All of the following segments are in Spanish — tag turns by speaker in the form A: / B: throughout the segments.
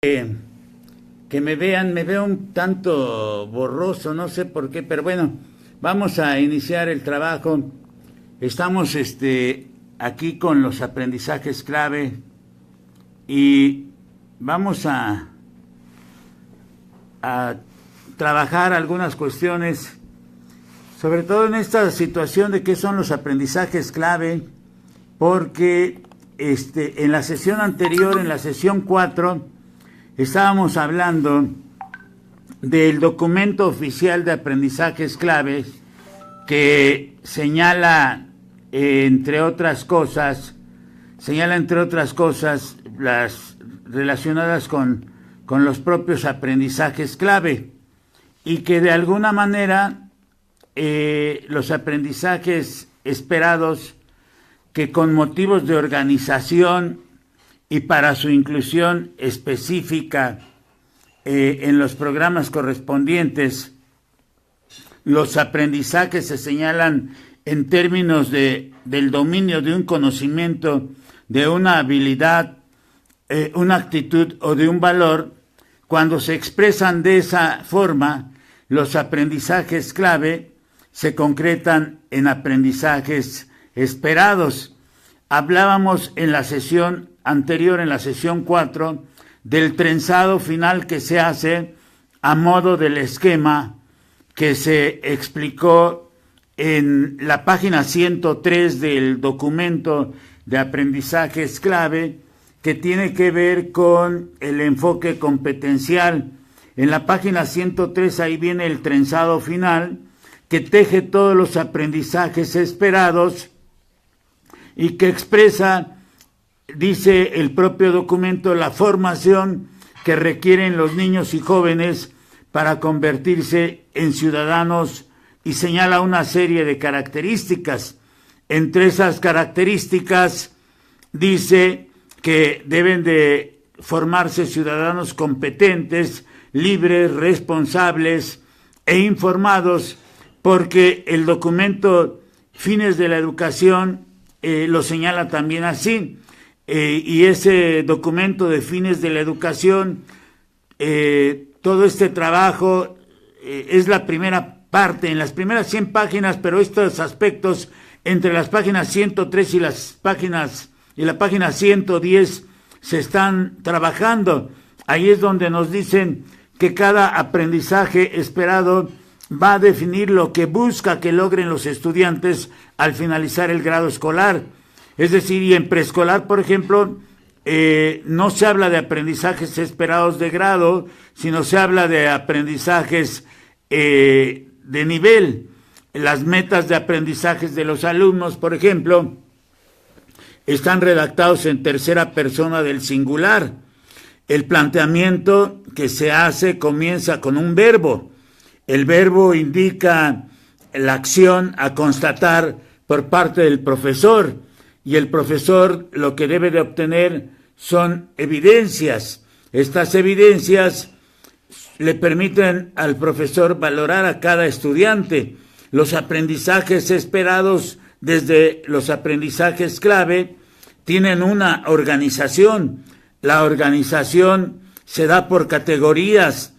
A: que, que me vean, me veo un tanto borroso, no sé por qué, pero bueno, vamos a iniciar el trabajo. Estamos aquí con los aprendizajes clave y vamos a trabajar algunas cuestiones, sobre todo en esta situación de qué son los aprendizajes clave, porque en la sesión anterior, en la sesión 4, estábamos hablando del documento oficial de aprendizajes claves que señala, entre otras cosas, las relacionadas con los propios aprendizajes clave, y que de alguna manera los aprendizajes esperados, que con motivos de organización y para su inclusión específica en los programas correspondientes, los aprendizajes se señalan en términos del dominio de un conocimiento, de una habilidad, una actitud o de un valor. Cuando se expresan de esa forma, los aprendizajes clave se concretan en aprendizajes esperados. Hablábamos en la sesión anterior, en la sesión 4, del trenzado final que se hace a modo del esquema que se explicó en la página 103 del documento de aprendizajes clave, que tiene que ver con el enfoque competencial. En la página 103 ahí viene el trenzado final, que teje todos los aprendizajes esperados y que expresa, dice el propio documento, la formación que requieren los niños y jóvenes para convertirse en ciudadanos, y señala una serie de características. Entre esas características dice que deben de formarse ciudadanos competentes, libres, responsables e informados, porque el documento Fines de la Educación lo señala también así, y ese documento de Fines de la Educación, todo este trabajo es la primera parte, en las primeras 100 páginas, pero estos aspectos entre las páginas 103 y la página 110 se están trabajando. Ahí es donde nos dicen que cada aprendizaje esperado va a definir lo que busca que logren los estudiantes al finalizar el grado escolar. Es decir, y en preescolar, por ejemplo, no se habla de aprendizajes esperados de grado, sino se habla de aprendizajes de nivel. Las metas de aprendizajes de los alumnos, por ejemplo, están redactados en tercera persona del singular. El planteamiento que se hace comienza con un verbo. El verbo indica la acción a constatar por parte del profesor, y el profesor lo que debe de obtener son evidencias. Estas evidencias le permiten al profesor valorar a cada estudiante. Los aprendizajes esperados, desde los aprendizajes clave, tienen una organización. La organización se da por categorías.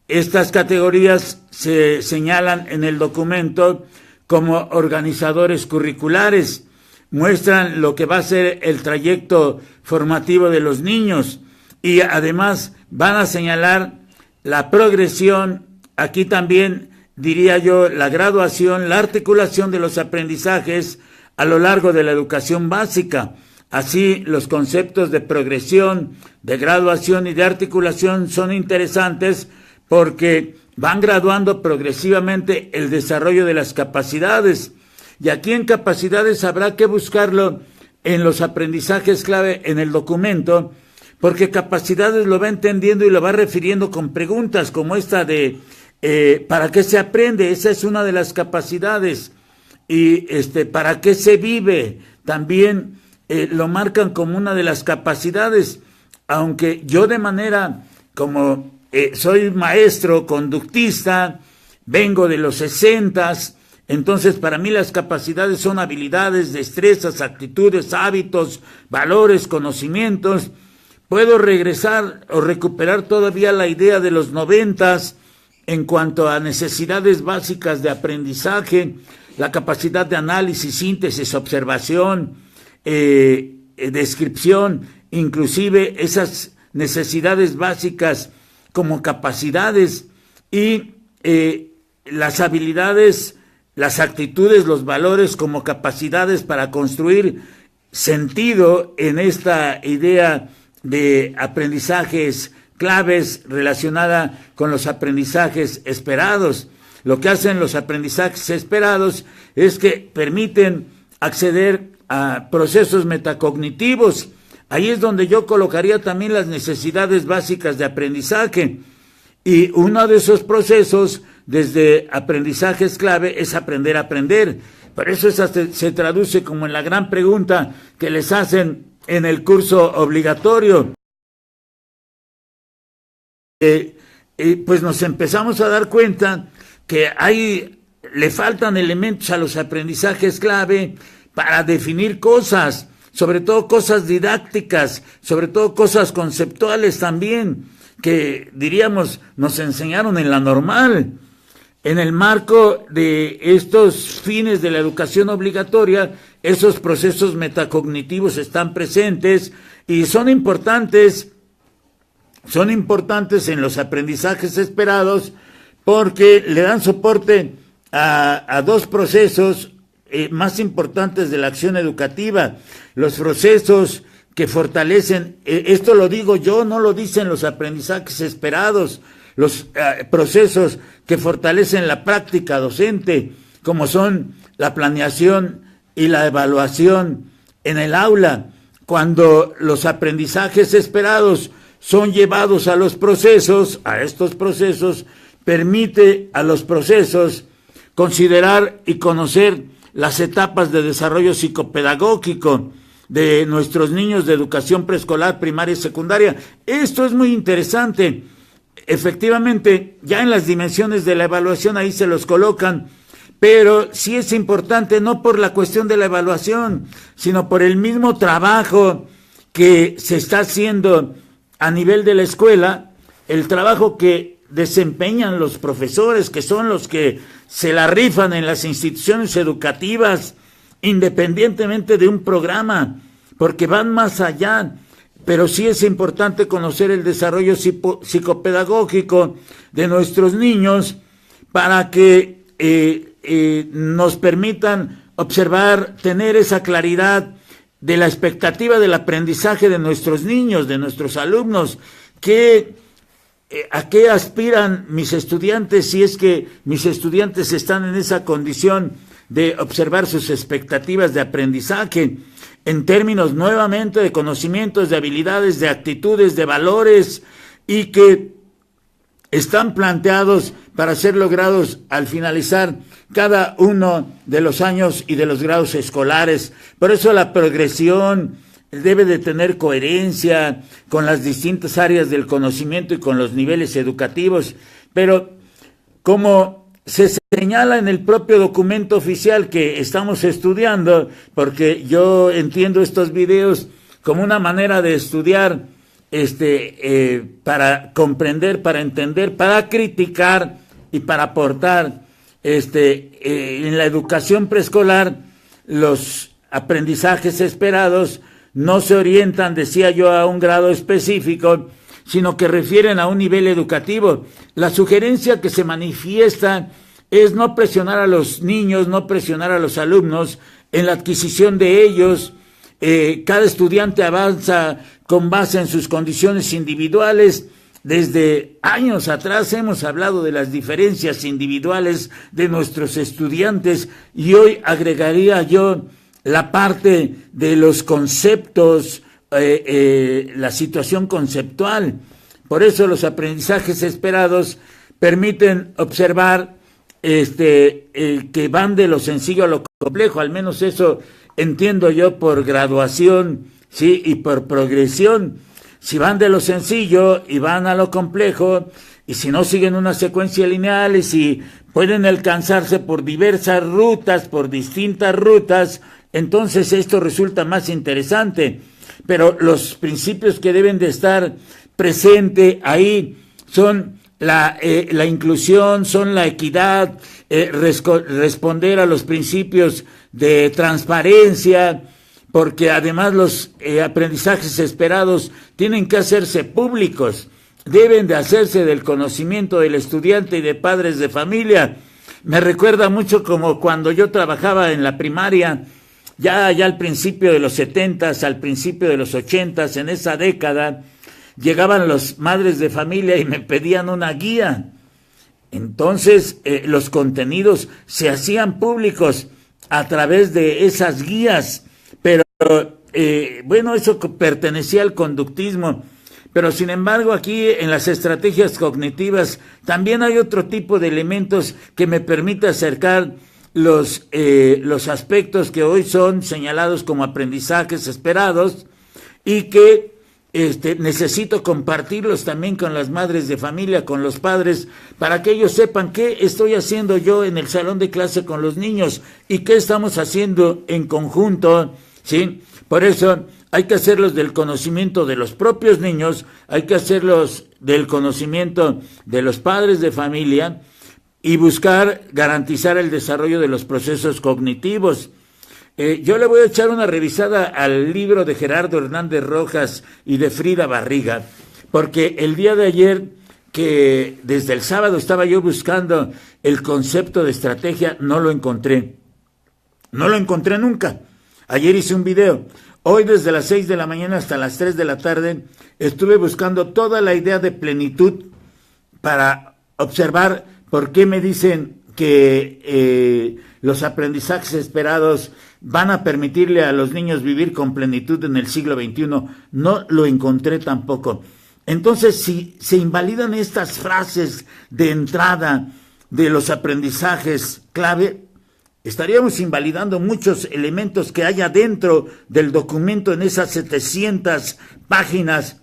A: Estas categorías se señalan en el documento como organizadores curriculares. Muestran lo que va a ser el trayecto formativo de los niños, y además van a señalar la progresión, aquí también diría yo la graduación, la articulación de los aprendizajes a lo largo de la educación básica. Así, los conceptos de progresión, de graduación y de articulación son interesantes porque van graduando progresivamente el desarrollo de las capacidades. Y aquí en capacidades habrá que buscarlo en los aprendizajes clave en el documento, porque capacidades lo va entendiendo y lo va refiriendo con preguntas como esta de ¿para qué se aprende? Esa es una de las capacidades. Y ¿para qué se vive? También lo marcan como una de las capacidades, aunque yo de manera como soy maestro conductista, vengo de los 60s, entonces para mí las capacidades son habilidades, destrezas, actitudes, hábitos, valores, conocimientos, puedo regresar o recuperar todavía la idea de los 90 en cuanto a necesidades básicas de aprendizaje, la capacidad de análisis, síntesis, observación, descripción, inclusive esas necesidades básicas como capacidades y las habilidades, las actitudes, los valores como capacidades para construir sentido en esta idea de aprendizajes claves relacionada con los aprendizajes esperados. Lo que hacen los aprendizajes esperados es que permiten acceder a procesos metacognitivos. Ahí es donde yo colocaría también las necesidades básicas de aprendizaje. Y uno de esos procesos, desde aprendizajes clave, es aprender a aprender. Por eso esa se traduce como en la gran pregunta que les hacen en el curso obligatorio. Pues nos empezamos a dar cuenta que le faltan elementos a los aprendizajes clave para definir cosas, sobre todo cosas didácticas, sobre todo cosas conceptuales también, que diríamos nos enseñaron en la normal. En el marco de estos fines de la educación obligatoria, esos procesos metacognitivos están presentes y son importantes en los aprendizajes esperados porque le dan soporte a dos procesos más importantes de la acción educativa, los procesos que fortalecen, esto lo digo yo, no lo dicen los aprendizajes esperados, los procesos que fortalecen la práctica docente, como son la planeación y la evaluación en el aula. Cuando los aprendizajes esperados son llevados a estos procesos, permite a los procesos considerar y conocer las etapas de desarrollo psicopedagógico de nuestros niños de educación preescolar, primaria y secundaria. Esto es muy interesante. Efectivamente, ya en las dimensiones de la evaluación ahí se los colocan, pero sí es importante no por la cuestión de la evaluación, sino por el mismo trabajo que se está haciendo a nivel de la escuela, el trabajo que desempeñan los profesores, que son los que se la rifan en las instituciones educativas, independientemente de un programa, porque van más allá. Pero sí es importante conocer el desarrollo psicopedagógico de nuestros niños para que nos permitan observar, tener esa claridad de la expectativa del aprendizaje de nuestros niños, de nuestros alumnos, a qué aspiran mis estudiantes, si es que mis estudiantes están en esa condición de observar sus expectativas de aprendizaje en términos nuevamente de conocimientos, de habilidades, de actitudes, de valores, y que están planteados para ser logrados al finalizar cada uno de los años y de los grados escolares. Por eso la progresión debe de tener coherencia con las distintas áreas del conocimiento y con los niveles educativos, pero como se señala en el propio documento oficial que estamos estudiando, porque yo entiendo estos videos como una manera de estudiar, para comprender, para entender, para criticar y para aportar, en la educación preescolar, los aprendizajes esperados no se orientan, decía yo, a un grado específico, sino que refieren a un nivel educativo. La sugerencia que se manifiesta es no presionar a los niños, no presionar a los alumnos en la adquisición de ellos. Cada estudiante avanza con base en sus condiciones individuales. Desde años atrás hemos hablado de las diferencias individuales de nuestros estudiantes y hoy agregaría yo la parte de los conceptos, la situación conceptual. Por eso los aprendizajes esperados permiten observar que van de lo sencillo a lo complejo, al menos eso entiendo yo por graduación, sí, y por progresión. Si van de lo sencillo y van a lo complejo, y si no siguen una secuencia lineal, y si pueden alcanzarse por diversas rutas, por distintas rutas, entonces esto resulta más interesante. pero los principios que deben de estar presente ahí son la inclusión, son la equidad, responder a los principios de transparencia, porque además los aprendizajes esperados tienen que hacerse públicos, deben de hacerse del conocimiento del estudiante y de padres de familia. Me recuerda mucho como cuando yo trabajaba en la primaria, ya al principio de los 70s, al principio de los 80s, en esa década, llegaban los madres de familia y me pedían una guía. Entonces, los contenidos se hacían públicos a través de esas guías, pero bueno, eso pertenecía al conductismo. Pero sin embargo, aquí en las estrategias cognitivas también hay otro tipo de elementos que me permite acercar los aspectos que hoy son señalados como aprendizajes esperados y que necesito compartirlos también con las madres de familia, con los padres, para que ellos sepan qué estoy haciendo yo en el salón de clase con los niños y qué estamos haciendo en conjunto, ¿sí? Por eso hay que hacerlos del conocimiento de los propios niños, hay que hacerlos del conocimiento de los padres de familia y buscar garantizar el desarrollo de los procesos cognitivos. Yo le voy a echar una revisada al libro de Gerardo Hernández Rojas y de Frida Barriga, porque el día de ayer, que desde el sábado estaba yo buscando el concepto de estrategia, no lo encontré. No lo encontré nunca. Ayer hice un video. Hoy desde las 6 de la mañana hasta las 3 de la tarde estuve buscando toda la idea de plenitud para observar por qué me dicen que los aprendizajes esperados van a permitirle a los niños vivir con plenitud en el siglo XXI. No lo encontré tampoco. Entonces, si se invalidan estas frases de entrada de los aprendizajes clave, estaríamos invalidando muchos elementos que hay dentro del documento en esas 700 páginas.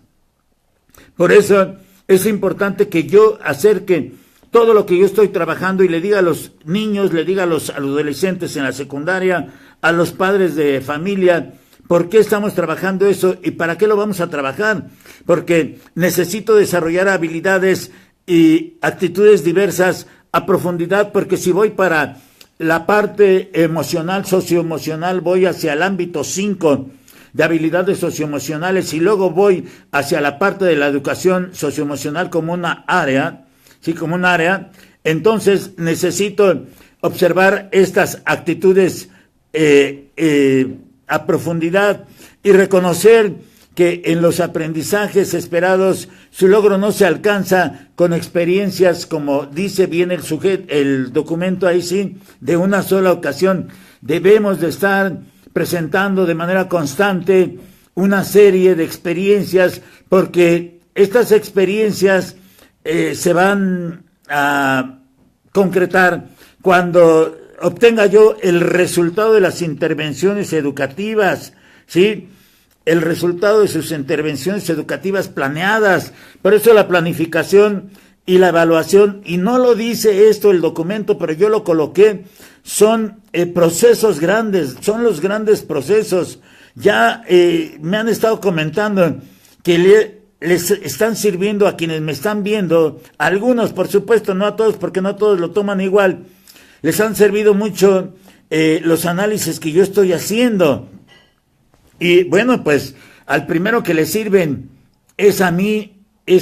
A: Por eso es importante que yo acerque todo lo que yo estoy trabajando y le diga a los niños, le diga a los adolescentes en la secundaria, a los padres de familia, ¿por qué estamos trabajando eso y para qué lo vamos a trabajar? Porque necesito desarrollar habilidades y actitudes diversas a profundidad, porque si voy para la parte emocional, socioemocional, voy hacia el ámbito 5 de habilidades socioemocionales y luego voy hacia la parte de la educación socioemocional como una área, sí, como un área, entonces necesito observar estas actitudes a profundidad y reconocer que en los aprendizajes esperados su logro no se alcanza con experiencias, como dice bien el documento ahí sí, de una sola ocasión. Debemos de estar presentando de manera constante una serie de experiencias, porque estas experiencias se van a concretar cuando obtenga yo el resultado de las intervenciones educativas, ¿sí? El resultado de sus intervenciones educativas planeadas. Por eso la planificación y la evaluación, y no lo dice esto el documento, pero yo lo coloqué, son procesos grandes, son los grandes procesos. Ya me han estado comentando que les están sirviendo a quienes me están viendo, a algunos por supuesto, no a todos, porque no todos lo toman igual, les han servido mucho los análisis que yo estoy haciendo. Y bueno, pues al primero que le sirven es a mí me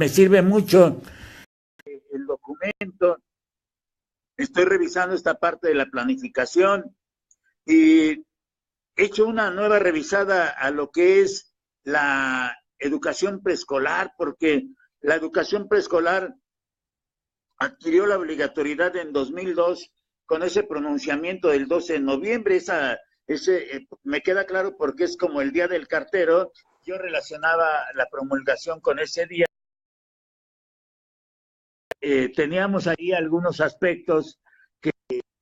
A: sirve mucho el documento. Estoy revisando esta parte de la planificación y he hecho una nueva revisada a lo que es la educación preescolar, porque la educación preescolar adquirió la obligatoriedad en 2002 con ese pronunciamiento del 12 de noviembre. Me queda claro porque es como el día del cartero. Yo relacionaba la promulgación con ese día. Teníamos ahí algunos aspectos que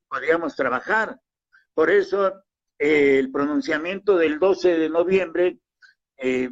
A: podíamos trabajar. Por eso el pronunciamiento del 12 de noviembre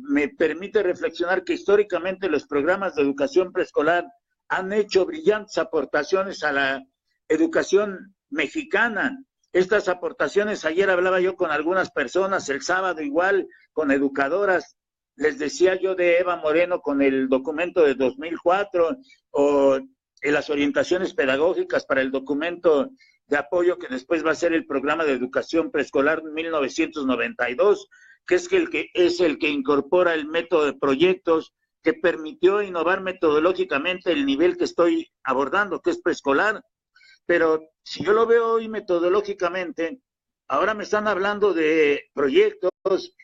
A: me permite reflexionar que históricamente los programas de educación preescolar han hecho brillantes aportaciones a la educación mexicana. Estas aportaciones, ayer hablaba yo con algunas personas, el sábado igual, con educadoras, les decía yo de Eva Moreno con el documento de 2004 o las orientaciones pedagógicas para el documento de apoyo que después va a ser el programa de educación preescolar 1992, que es el que incorpora el método de proyectos, que permitió innovar metodológicamente el nivel que estoy abordando, que es preescolar. Pero si yo lo veo hoy metodológicamente, ahora me están hablando de proyectos,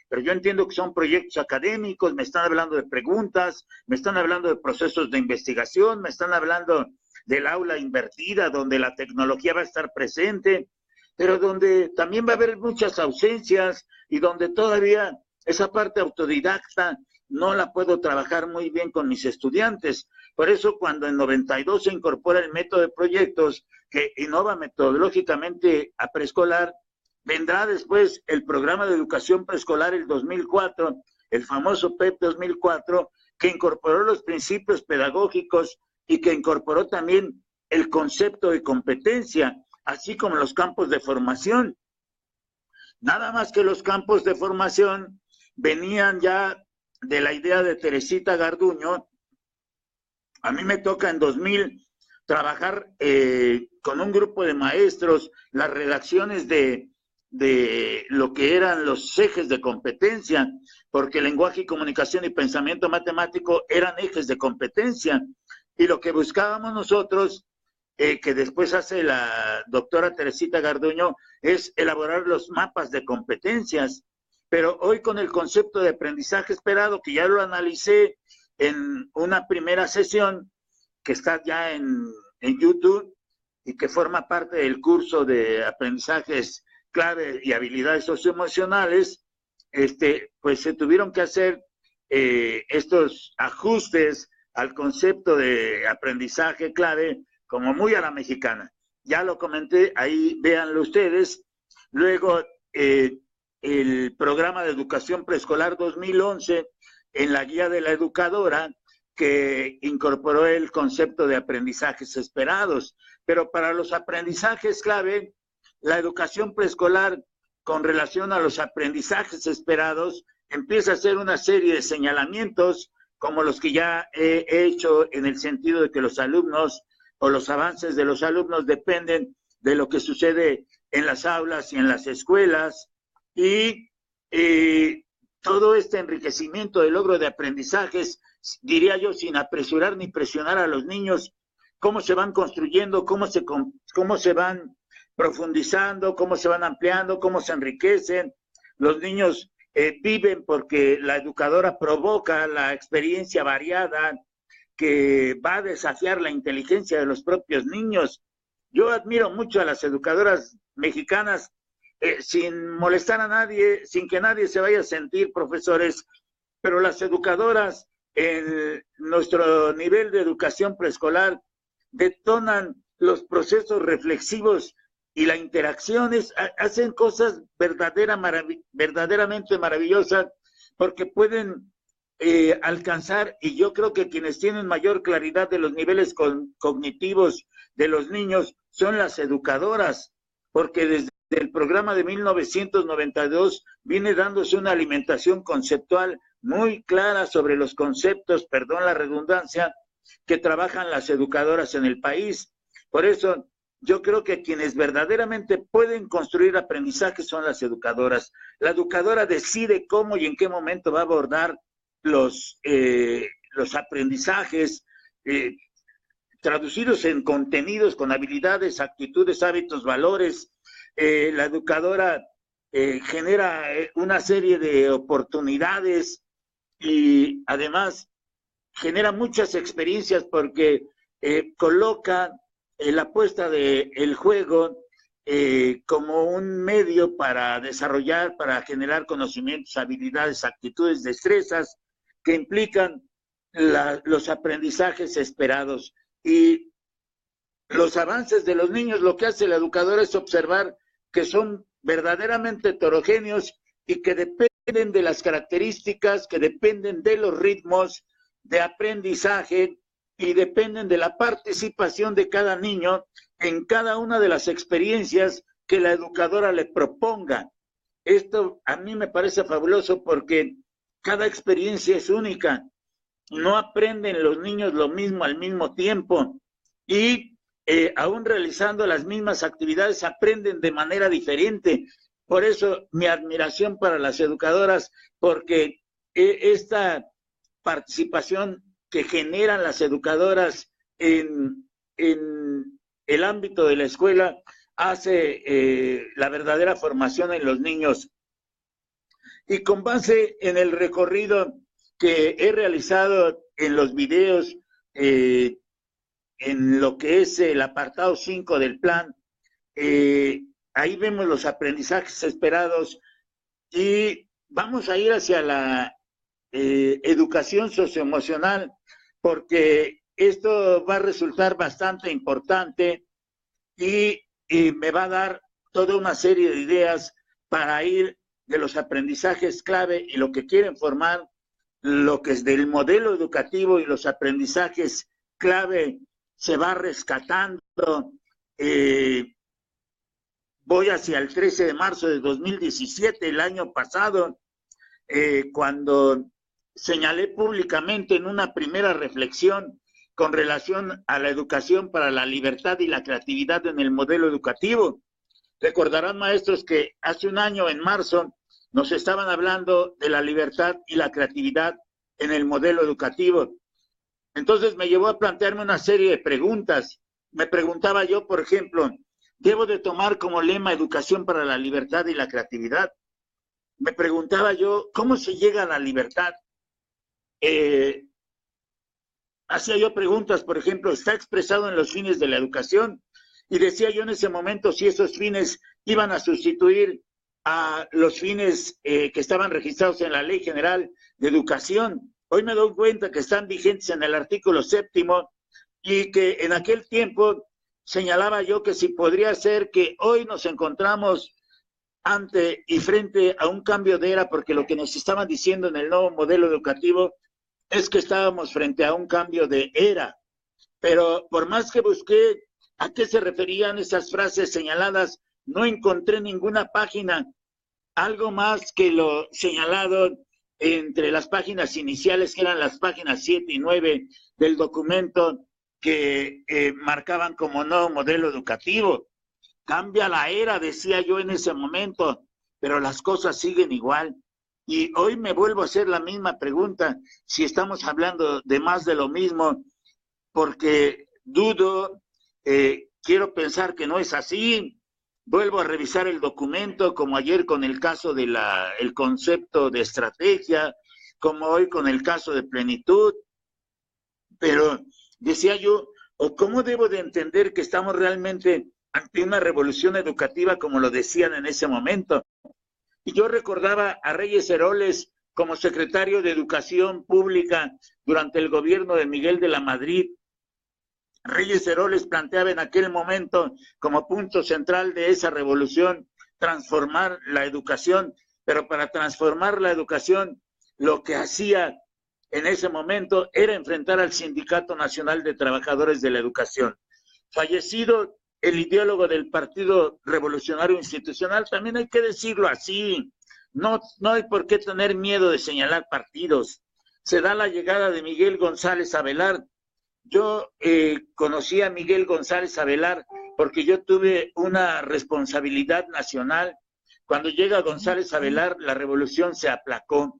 A: pero yo entiendo que son proyectos académicos, me están hablando de preguntas, me están hablando de procesos de investigación, me están hablando del aula invertida, donde la tecnología va a estar presente, pero donde también va a haber muchas ausencias y donde todavía esa parte autodidacta no la puedo trabajar muy bien con mis estudiantes. Por eso cuando en 92 se incorpora el método de proyectos que innova metodológicamente a preescolar, vendrá después el programa de educación preescolar el 2004, el famoso PEP 2004, que incorporó los principios pedagógicos y que incorporó también el concepto de competencia, así como los campos de formación. Nada más que los campos de formación venían ya de la idea de Teresita Garduño. A mí me toca en 2000 trabajar con un grupo de maestros las redacciones de lo que eran los ejes de competencia, porque lenguaje y comunicación y pensamiento matemático eran ejes de competencia. Y lo que buscábamos nosotros, que después hace la doctora Teresita Garduño, es elaborar los mapas de competencias. Pero hoy con el concepto de aprendizaje esperado, que ya lo analicé en una primera sesión, que está ya en YouTube y que forma parte del curso de aprendizajes clave y habilidades socioemocionales, pues se tuvieron que hacer estos ajustes al concepto de aprendizaje clave como muy a la mexicana. Ya lo comenté, ahí véanlo ustedes. Luego, el programa de educación preescolar 2011, en la guía de la educadora, que incorporó el concepto de aprendizajes esperados. Pero para los aprendizajes clave, la educación preescolar con relación a los aprendizajes esperados empieza a hacer una serie de señalamientos como los que ya he hecho, en el sentido de que los alumnos o los avances de los alumnos dependen de lo que sucede en las aulas y en las escuelas, y todo este enriquecimiento del logro de aprendizajes, diría yo, sin apresurar ni presionar a los niños, cómo se van construyendo, cómo se van profundizando, cómo se van ampliando, cómo se enriquecen. Los niños viven porque la educadora provoca la experiencia variada que va a desafiar la inteligencia de los propios niños. Yo admiro mucho a las educadoras mexicanas, sin molestar a nadie, sin que nadie se vaya a sentir profesores, pero las educadoras en nuestro nivel de educación preescolar detonan los procesos reflexivos y las interacciones, hacen cosas verdaderamente maravillosas, porque pueden alcanzar, y yo creo que quienes tienen mayor claridad de los niveles cognitivos de los niños son las educadoras, porque desde el programa de 1992 viene dándose una alimentación conceptual muy clara sobre los conceptos, perdón la redundancia, que trabajan las educadoras en el país. Por eso yo creo que quienes verdaderamente pueden construir aprendizaje son las educadoras. La educadora decide cómo y en qué momento va a abordar los aprendizajes traducidos en contenidos con habilidades, actitudes, hábitos, valores. La educadora genera una serie de oportunidades y además genera muchas experiencias porque coloca la puesta del juego como un medio para desarrollar, para generar conocimientos, habilidades, actitudes, destrezas que implican los aprendizajes esperados. Y los avances de los niños, lo que hace la educadora es observar que son verdaderamente heterogéneos y que dependen de las características, que dependen de los ritmos de aprendizaje y dependen de la participación de cada niño en cada una de las experiencias que la educadora le proponga. Esto a mí me parece fabuloso porque cada experiencia es única. No aprenden los niños lo mismo al mismo tiempo y aún realizando las mismas actividades aprenden de manera diferente. Por eso mi admiración para las educadoras, porque esta participación que generan las educadoras en el ámbito de la escuela hace la verdadera formación en los niños. Y con base en el recorrido que he realizado en los videos, en lo que es el apartado 5 del plan, ahí vemos los aprendizajes esperados y vamos a ir hacia la educación socioemocional, porque esto va a resultar bastante importante y me va a dar toda una serie de ideas para ir de los aprendizajes clave y lo que quieren formar, lo que es del modelo educativo y los aprendizajes clave se va rescatando. Voy hacia el 13 de marzo de 2017, el año pasado, cuando señalé públicamente en una primera reflexión con relación a la educación para la libertad y la creatividad en el modelo educativo. Recordarán, maestros, que hace un año, en marzo, nos estaban hablando de la libertad y la creatividad en el modelo educativo. Entonces me llevó a plantearme una serie de preguntas. Me preguntaba yo, por ejemplo, ¿debo de tomar como lema educación para la libertad y la creatividad? Me preguntaba yo, ¿cómo se llega a la libertad? Hacía yo preguntas, por ejemplo, ¿está expresado en los fines de la educación? Y decía yo en ese momento si esos fines iban a sustituir a los fines que estaban registrados en la Ley General de Educación. Hoy me doy cuenta que están vigentes en el artículo 7º y que en aquel tiempo señalaba yo que si podría ser que hoy nos encontramos ante y frente a un cambio de era, porque lo que nos estaban diciendo en el nuevo modelo educativo es que estábamos frente a un cambio de era. Pero por más que busqué a qué se referían esas frases señaladas, no encontré ninguna página, algo más que lo señalado entre las páginas iniciales, que eran las páginas 7 y 9 del documento que marcaban como nuevo modelo educativo. Cambia la era, decía yo en ese momento, pero las cosas siguen igual. Y hoy me vuelvo a hacer la misma pregunta, si estamos hablando de más de lo mismo, porque dudo, quiero pensar que no es así. Vuelvo a revisar el documento, como ayer con el caso de el concepto de estrategia, como hoy con el caso de plenitud. Pero decía yo, ¿o cómo debo de entender que estamos realmente ante una revolución educativa, como lo decían en ese momento? Y yo recordaba a Reyes Heroles como secretario de Educación Pública durante el gobierno de Miguel de la Madrid. Reyes Heroles planteaba en aquel momento como punto central de esa revolución transformar la educación, pero para transformar la educación lo que hacía en ese momento era enfrentar al Sindicato Nacional de Trabajadores de la Educación. Fallecido el ideólogo del Partido Revolucionario Institucional, también hay que decirlo así, no hay por qué tener miedo de señalar partidos. Se da la llegada de Miguel González Avelar. Yo conocí a Miguel González Avelar porque yo tuve una responsabilidad nacional. Cuando llega González Avelar, la revolución se aplacó.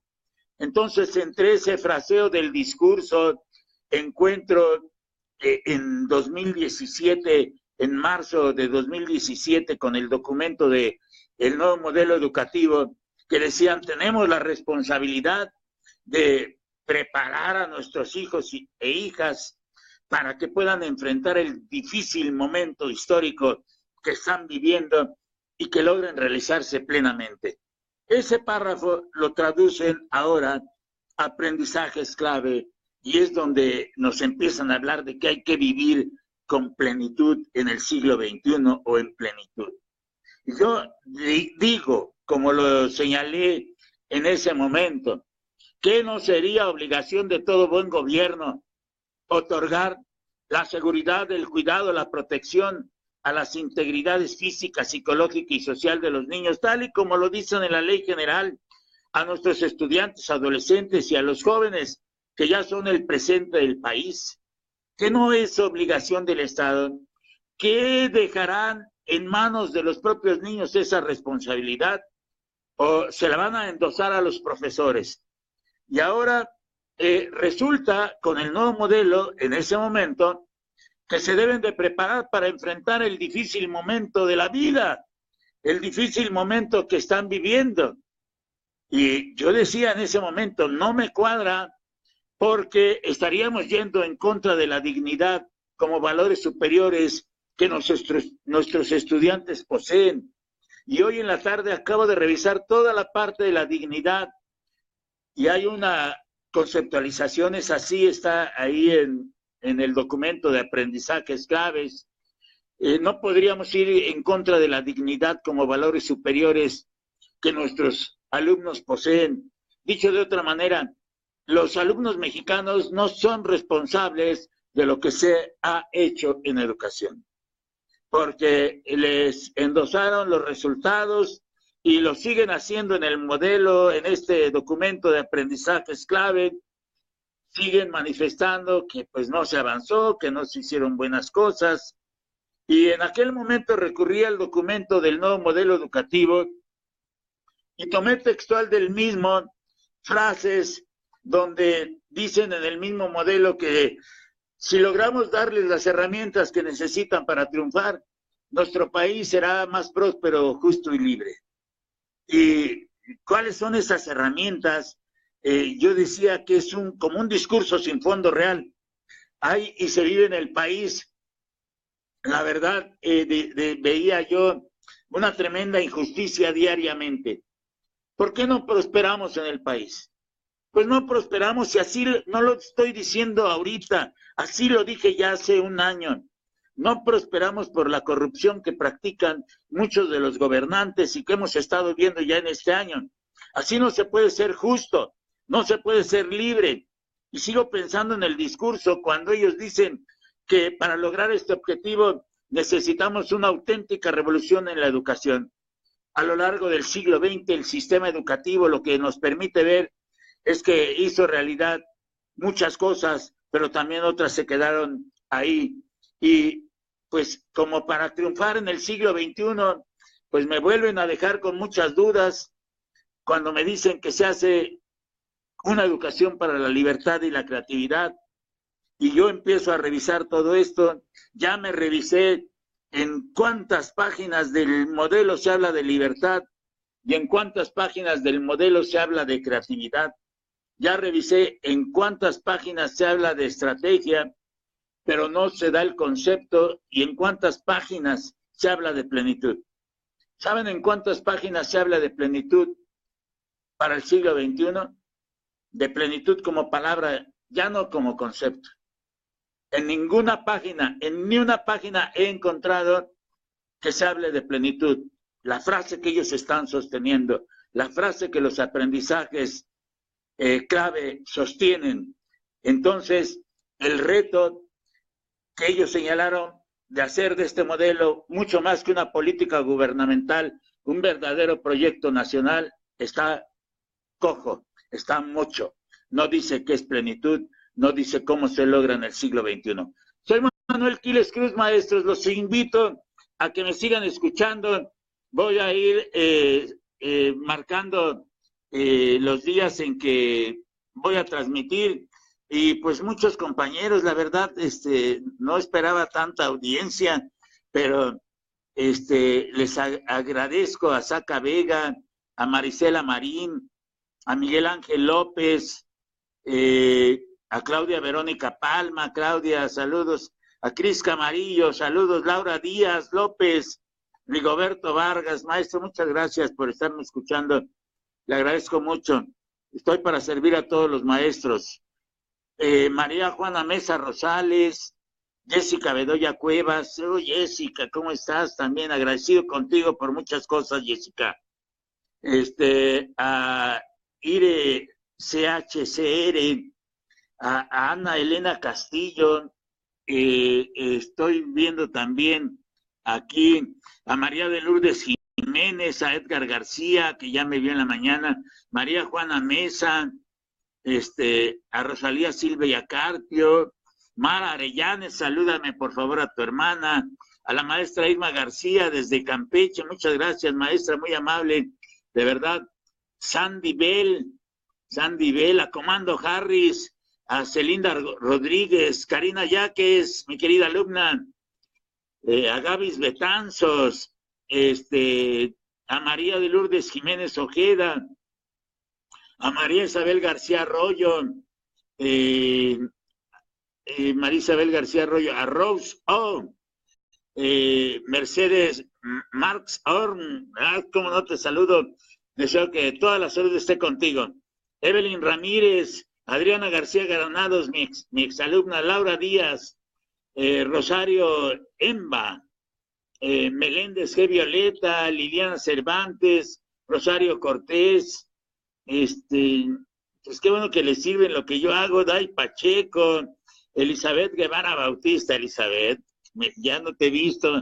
A: Entonces, entre ese fraseo del discurso, encuentro en 2017, en marzo de 2017, con el documento de el nuevo modelo educativo, que decían, tenemos la responsabilidad de preparar a nuestros hijos e hijas para que puedan enfrentar el difícil momento histórico que están viviendo y que logren realizarse plenamente. Ese párrafo lo traducen ahora aprendizajes clave y es donde nos empiezan a hablar de que hay que vivir con plenitud en el siglo XXI o en plenitud. Yo digo, como lo señalé en ese momento, que no sería obligación de todo buen gobierno otorgar la seguridad, el cuidado, la protección a las integridades física, psicológica y social de los niños, tal y como lo dicen en la ley general, a nuestros estudiantes, adolescentes y a los jóvenes que ya son el presente del país, que no es obligación del Estado, que dejarán en manos de los propios niños esa responsabilidad o se la van a endosar a los profesores. Y ahora resulta con el nuevo modelo en ese momento que se deben de preparar para enfrentar el difícil momento de la vida, el difícil momento que están viviendo. Y yo decía en ese momento, no me cuadra porque estaríamos yendo en contra de la dignidad como valores superiores que nuestros estudiantes poseen. Y hoy en la tarde acabo de revisar toda la parte de la dignidad y hay una conceptualización, es así, está ahí en el documento de aprendizajes claves. No podríamos ir en contra de la dignidad como valores superiores que nuestros alumnos poseen. Dicho de otra manera, los alumnos mexicanos no son responsables de lo que se ha hecho en educación, porque les endosaron los resultados y lo siguen haciendo en el modelo, en este documento de aprendizajes clave, siguen manifestando que pues no se avanzó, que no se hicieron buenas cosas, y en aquel momento recurrí al documento del nuevo modelo educativo y tomé textual del mismo frases donde dicen en el mismo modelo que si logramos darles las herramientas que necesitan para triunfar, nuestro país será más próspero, justo y libre. ¿Y cuáles son esas herramientas? Yo decía que es como un discurso sin fondo real. Hay y se vive en el país. La verdad, veía yo una tremenda injusticia diariamente. ¿Por qué no prosperamos en el país? Pues no prosperamos y así no lo estoy diciendo ahorita, así lo dije ya hace un año. No prosperamos por la corrupción que practican muchos de los gobernantes y que hemos estado viendo ya en este año. Así no se puede ser justo, no se puede ser libre. Y sigo pensando en el discurso cuando ellos dicen que para lograr este objetivo necesitamos una auténtica revolución en la educación. A lo largo del siglo XX, el sistema educativo lo que nos permite ver es que hizo realidad muchas cosas, pero también otras se quedaron ahí. Y pues como para triunfar en el siglo XXI, pues me vuelven a dejar con muchas dudas cuando me dicen que se hace una educación para la libertad y la creatividad. Y yo empiezo a revisar todo esto, ya me revisé en cuántas páginas del modelo se habla de libertad y en cuántas páginas del modelo se habla de creatividad. Ya revisé en cuántas páginas se habla de estrategia, pero no se da el concepto, y en cuántas páginas se habla de plenitud. ¿Saben en cuántas páginas se habla de plenitud para el siglo XXI? De plenitud como palabra, ya no como concepto. En ninguna página, en ni una página he encontrado que se hable de plenitud. La frase que ellos están sosteniendo, la frase que los aprendizajes clave sostienen. Entonces, el reto que ellos señalaron de hacer de este modelo mucho más que una política gubernamental, un verdadero proyecto nacional, está cojo, está mocho. No dice qué es plenitud, no dice cómo se logra en el siglo XXI. Soy Manuel Quiles Cruz, maestros, los invito a que me sigan escuchando. Voy a ir marcando los días en que voy a transmitir y pues muchos compañeros, la verdad, no esperaba tanta audiencia, pero les agradezco a Saca Vega, a Marisela Marín, a Miguel Ángel López, a Claudia Verónica Palma. Claudia, saludos. A Cris Camarillo, saludos. Laura Díaz López, Rigoberto Vargas, maestro, muchas gracias por estarme escuchando. Le agradezco mucho. Estoy para servir a todos los maestros. María Juana Mesa Rosales, Jessica Bedoya Cuevas. Oh, Jessica, ¿cómo estás? También agradecido contigo por muchas cosas, Jessica. A Ire CHCR, a Ana Elena Castillo, estoy viendo también aquí a María de Lourdes Jiménez, a Edgar García, que ya me vio en la mañana, María Juana Mesa, a Rosalía Silvia Carpio, Mara Arellanes, salúdame por favor a tu hermana, a la maestra Irma García desde Campeche, muchas gracias maestra, muy amable, de verdad, Sandy Bell, a Comando Harris, a Celinda Rodríguez, Karina Yaques, mi querida alumna, a Gavis Betanzos, a María de Lourdes Jiménez Ojeda, a María Isabel García Arroyo, María Isabel García Arroyo, a Rose O, Mercedes Marx Horn, como no te saludo, deseo que toda la salud esté contigo. Evelyn Ramírez, Adriana García Granados, mi exalumna Laura Díaz, Rosario Emba, Meléndez G. Violeta, Liliana Cervantes, Rosario Cortés, pues qué bueno que les sirven lo que yo hago, Day Pacheco, Elizabeth Guevara Bautista, Elizabeth, ya no te he visto,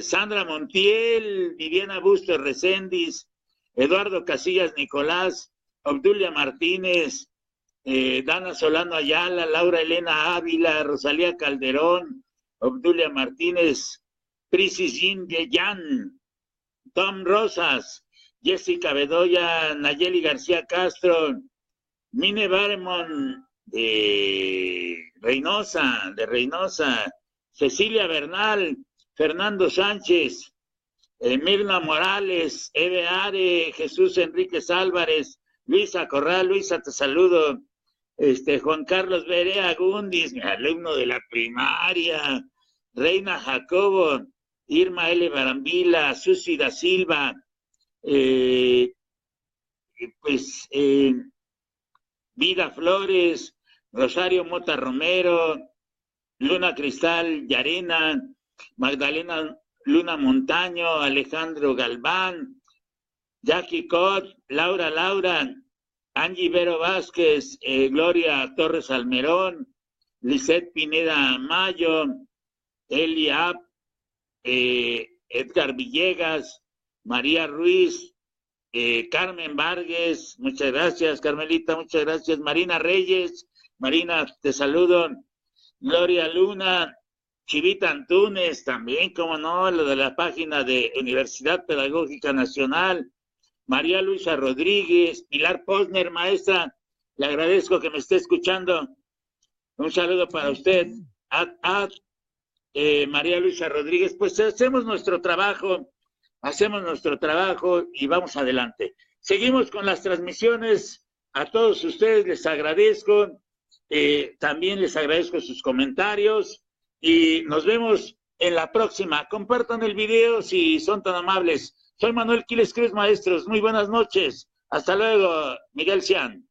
A: Sandra Montiel, Viviana Bustos Recendis, Eduardo Casillas Nicolás, Obdulia Martínez, Dana Solano Ayala, Laura Elena Ávila, Rosalía Calderón, Obdulia Martínez, Prisis Yin, Tom Rosas, Jessica Bedoya, Nayeli García Castro, Mine Baremon de Reynosa, Cecilia Bernal, Fernando Sánchez, Mirna Morales, Eve Are, Jesús Enríquez Álvarez, Luisa Corral, Luisa, te saludo, Juan Carlos Berea Gundis, mi alumno de la primaria, Reina Jacobo, Irma L. Barambila, Susi da Silva, Vida Flores, Rosario Mota Romero, Luna Cristal Yarena, Magdalena Luna Montaño, Alejandro Galván, Jackie Cott, Laura, Angie Vero Vázquez, Gloria Torres Almerón, Lisette Pineda Mayo, Elia, Edgar Villegas, María Ruiz, Carmen Vargas, muchas gracias, Carmelita, muchas gracias, Marina Reyes, Marina, te saludo, Gloria Luna, Chivita Antunes, también, como no, lo de la página de Universidad Pedagógica Nacional, María Luisa Rodríguez, Pilar Posner, maestra, le agradezco que me esté escuchando, un saludo para usted, María Luisa Rodríguez, pues hacemos nuestro trabajo y vamos adelante. Seguimos con las transmisiones, a todos ustedes les agradezco, también les agradezco sus comentarios y nos vemos en la próxima. Compartan el video si son tan amables. Soy Manuel Quiles Cruz, maestros. Muy buenas noches. Hasta luego, Miguel Cian.